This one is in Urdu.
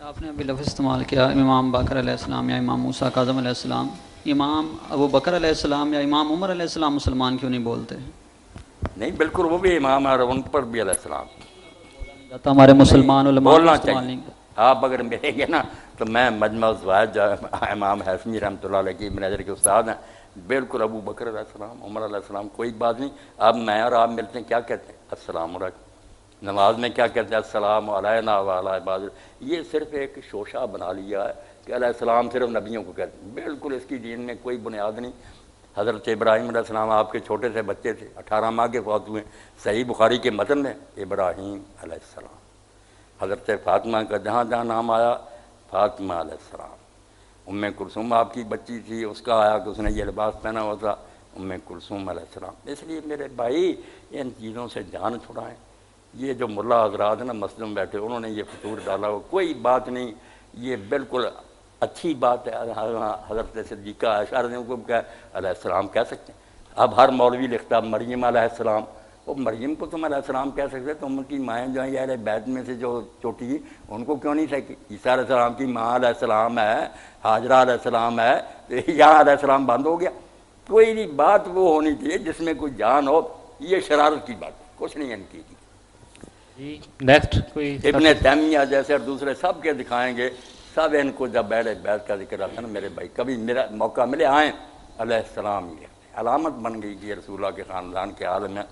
آپ نے ابھی لفظ استعمال کیا امام باقر علیہ السلام یا امام موسیٰ کاظم علیہ السلام، امام ابو بکر علیہ السلام یا امام عمر علیہ السلام مسلمان کیوں نہیں بولتے؟ نہیں بالکل وہ بھی امام ہے اور ان پر بھی علیہ السلام جاتا ہمارے نہیں مسلمان علماء کیوں بولنا استعمال چاہیے. نہیں کرتے؟ آپ اگر ملیں گے نا تو میں مجمع الزوائد جو امام حسنی رحمۃ اللہ علیہ کی ابن حجر کے استاد ہیں، بالکل ابو بکر علیہ السلام عمر علیہ السلام کوئی بات نہیں. اب میں اور آپ ملتے ہیں کیا کہتے ہیں؟ السلام علیکم. نماز میں کیا کہتے ہیں؟ السلام علینا وعلی عباد. یہ صرف ایک شوشہ بنا لیا ہے کہ علیہ السلام صرف نبیوں کو کہتے ہیں، بالکل اس کی دین میں کوئی بنیاد نہیں. حضرت ابراہیم علیہ السلام آپ کے چھوٹے سے بچے تھے، 18 ماہ کے فوت ہوئے. صحیح بخاری کے متن میں ابراہیم علیہ السلام. حضرت فاطمہ کا جہاں جہاں نام آیا فاطمہ علیہ السلام. ام کلثوم آپ کی بچی تھی، اس کا آیا کہ اس نے یہ لباس پہنا ہوا تھا، ام کلثوم علیہ السلام. اس لیے میرے بھائی ان چیزوں سے جان چھڑائیں. یہ جو ملا حضرات ہیں نا مسجد میں بیٹھے، انہوں نے یہ فطور ڈالا ہو، کوئی بات نہیں، یہ بالکل اچھی بات ہے. حضرت صدیقہ عائشہ رضی اللہ عنہا کو کیا علیہ السلام کہہ سکتے ہیں. اب ہر مولوی لکھتا مریم علیہ السلام. وہ مریم کو تم علیہ السلام کہہ سکتے، تم ان کی مائیں جو ہیں اہل بیت میں سے جو چوٹی ان کو کیوں نہیں سکی؟ عیسیٰ علیہ السلام کی ماں علیہ السلام ہے، ہاجرہ علیہ السلام ہے، یہاں علیہ السلام بند ہو گیا. کوئی نہیں بات وہ ہونی چاہیے جس میں کوئی جان ہو. یہ شرارت کی بات کچھ نہیں ان کی. جی نیکسٹ کوئی ابن تیمیہ جیسے اور دوسرے سب کے دکھائیں گے. سب ان کو جب اہل بیت کا ذکر آتا ہے نا میرے بھائی، کبھی میرا موقع ملے آئیں علیہ السلام. یہ علامت بن گئی کہ رسول اللہ کے خاندان کے عالم میں